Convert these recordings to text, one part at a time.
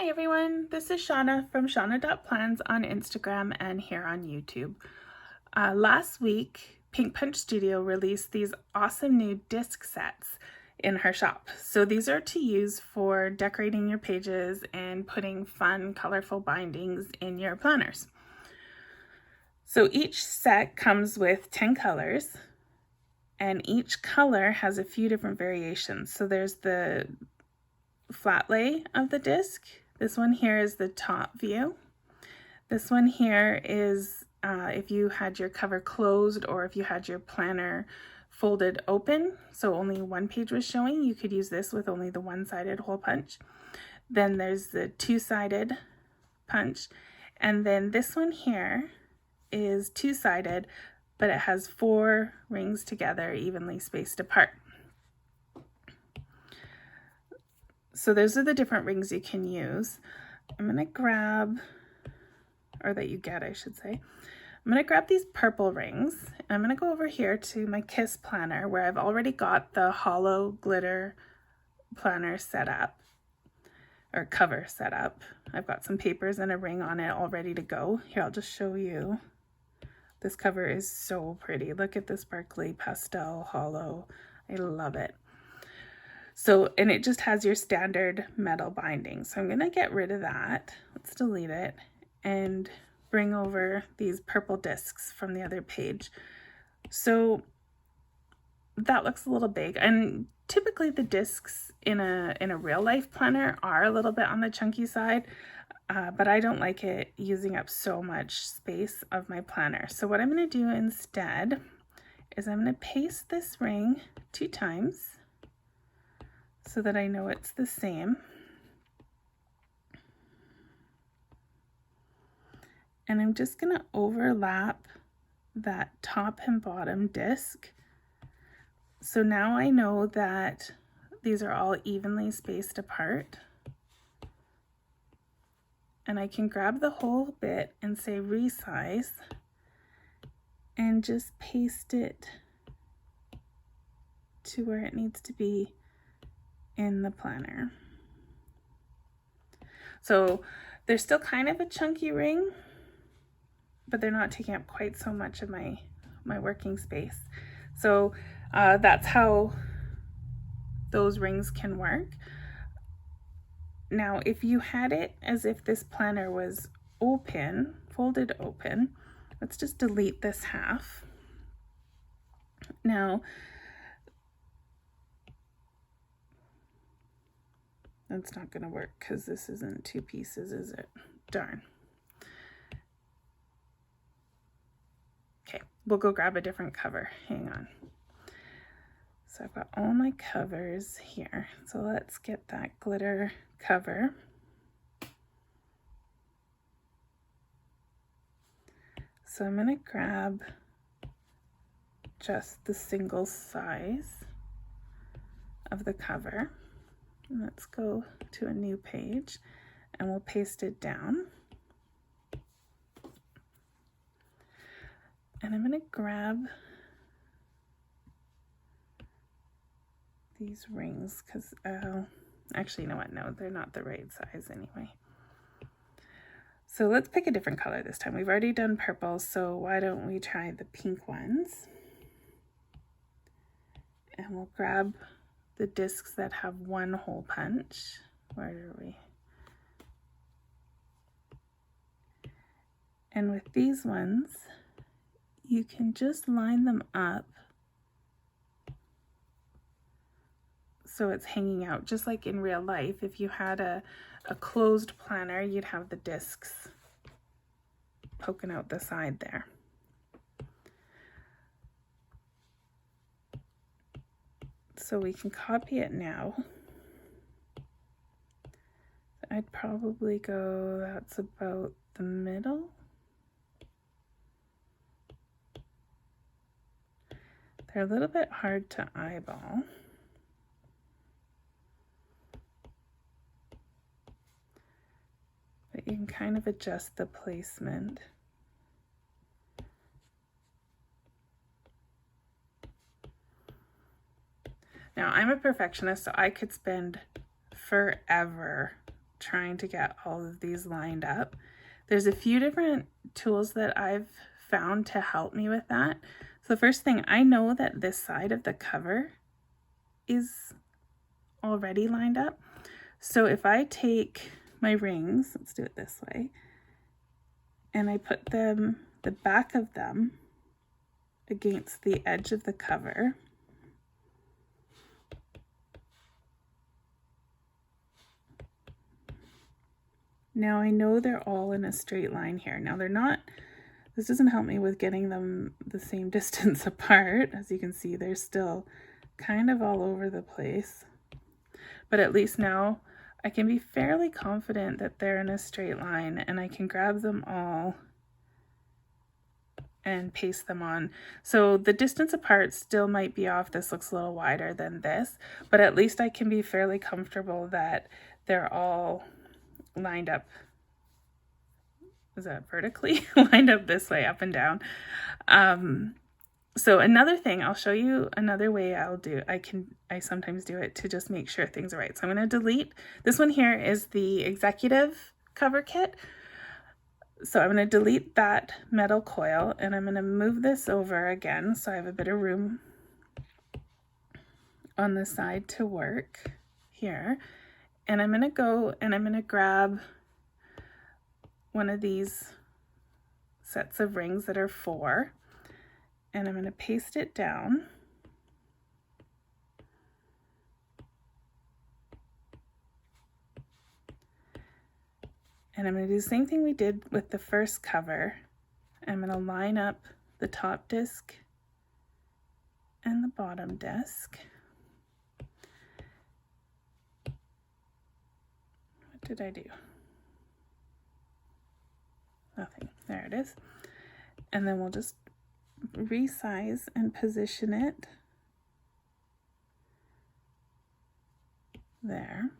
Hi everyone, this is Shauna from Shauna.plans on Instagram and here on YouTube. Last week, Pink Punch Studio released these awesome new disc sets in her shop. So these are to use for decorating your pages and putting fun, colorful bindings in your planners. So each set comes with 10 colors and each color has a few different variations. So there's the flat lay of the disc. This one here is the top view. This one here is if you had your cover closed or if you had your planner folded open, so only one page was showing, you could use this with only the one-sided hole punch. Then there's the two-sided punch. And then this one here is two-sided, but it has 4 rings together, evenly spaced apart. So those are the different rings you can use. I'm gonna grab, or that you get, I should say. I'm gonna grab these purple rings and I'm gonna go over here to my Kiss planner where I've already got the hollow glitter planner set up, or cover set up. I've got some papers and a ring on it all ready to go. Here, I'll just show you. This cover is so pretty. Look at the sparkly pastel hollow. I love it. So, and it just has your standard metal binding. So I'm gonna get rid of that. Let's delete it and bring over these purple discs from the other page. So that looks a little big, and typically the discs in a real life planner are a little bit on the chunky side, but I don't like it using up so much space of my planner. So what I'm gonna do instead is I'm gonna paste this ring 2 times so that I know it's the same. And I'm just gonna overlap that top and bottom disc. So now I know that these are all evenly spaced apart. And I can grab the whole bit and say resize and just paste it to where it needs to be in the planner. So there's still kind of a chunky ring, but they're not taking up quite so much of my working space. So that's how those rings can work. Now, if you had it as if this planner was open, folded open, let's just delete this half. Now, that's not gonna work because this isn't 2 pieces, is it? Darn. Okay, we'll go grab a different cover. Hang on. So I've got all my covers here. So let's get that glitter cover. So I'm gonna grab just the single size of the cover. And let's go to a new page and we'll paste it down. And I'm gonna grab these rings because, actually, you know what? No, they're not the right size anyway. So let's pick a different color this time. We've already done purple, so why don't we try the pink ones? And we'll grab the discs that have 1 hole punch. Where are we? And with these ones, you can just line them up so it's hanging out, just like in real life. If you had a closed planner, you'd have the discs poking out the side there. So we can copy it now. I'd probably go, that's about the middle. They're a little bit hard to eyeball. But you can kind of adjust the placement. Now, I'm a perfectionist, so I could spend forever trying to get all of these lined up. There's a few different tools that I've found to help me with that. So the first thing, I know that this side of the cover is already lined up. So if I take my rings, let's do it this way, and I put them, the back of them, against the edge of the cover, now I know they're all in a straight line here. Now they're not, this doesn't help me with getting them the same distance apart. As you can see, they're still kind of all over the place. But at least now I can be fairly confident that they're in a straight line, and I can grab them all and paste them on. So the distance apart still might be off. This looks a little wider than this, but at least I can be fairly comfortable that they're all lined up. Is that vertically? Lined up this way, up and down. So another thing, I'll show you another way I sometimes do it to just make sure things are right. So I'm going to delete, this one here is the executive cover kit. So I'm going to delete that metal coil, and I'm going to move this over again so I have a bit of room on the side to work here. And I'm going to go and I'm going to grab one of these sets of rings that are 4, and I'm going to paste it down. And I'm going to do the same thing we did with the first cover. I'm going to line up the top disc and the bottom disc. What did I do? Nothing. There it is. And then we'll just resize and position it there.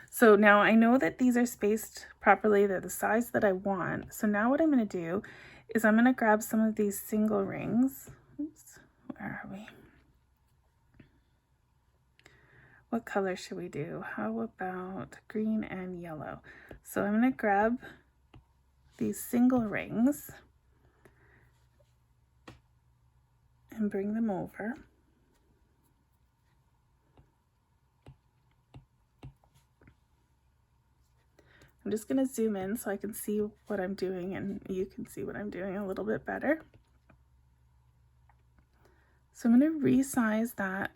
So now I know that these are spaced properly. They're the size that I want. So now what I'm going to do is I'm going to grab some of these single rings. Oops, where are we? What color should we do? How about green and yellow? So I'm going to grab these single rings and bring them over. I'm just going to zoom in so I can see what I'm doing and you can see what I'm doing a little bit better. So I'm going to resize that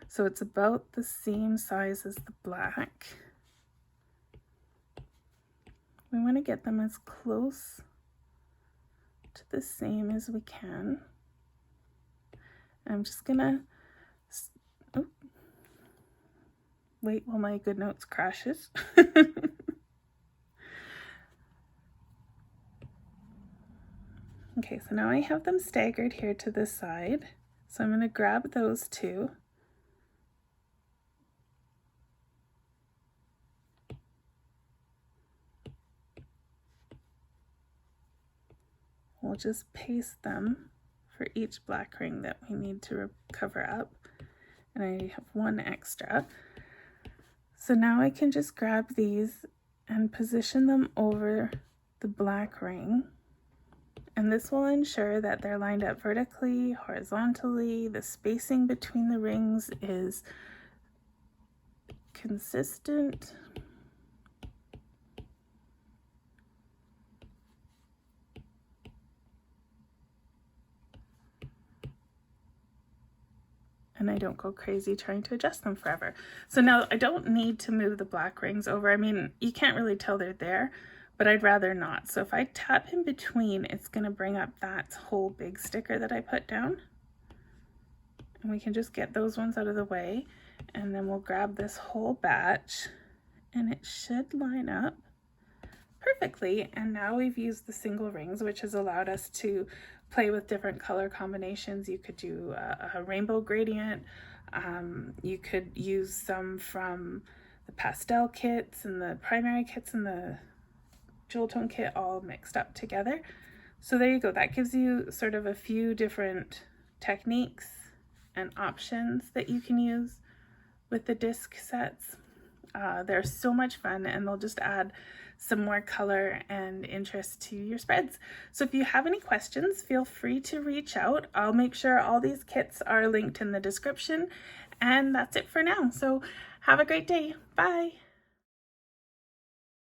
so it's about the same size as the black. We want to get them as close to the same as we can. I'm just going to wait while my GoodNotes crashes. Okay, so now I have them staggered here to this side. So I'm going to grab those two. We'll just paste them for each black ring that we need to cover up. And I have one extra. So now I can just grab these and position them over the black ring. And this will ensure that they're lined up vertically, horizontally. The spacing between the rings is consistent. And I don't go crazy trying to adjust them forever. So now I don't need to move the black rings over. I mean, you can't really tell they're there, but I'd rather not. So if I tap in between, it's going to bring up that whole big sticker that I put down. And we can just get those ones out of the way. And then we'll grab this whole batch and it should line up perfectly. And now we've used the single rings, which has allowed us to play with different color combinations. You could do a rainbow gradient. You could use some from the pastel kits and the primary kits and the jewel tone kit all mixed up together. So there you go. That gives you sort of a few different techniques and options that you can use with the disc sets. They're so much fun, and they'll just add some more color and interest to your spreads. So if you have any questions, feel free to reach out. I'll make sure all these kits are linked in the description, and that's it for now. So have a great day. Bye.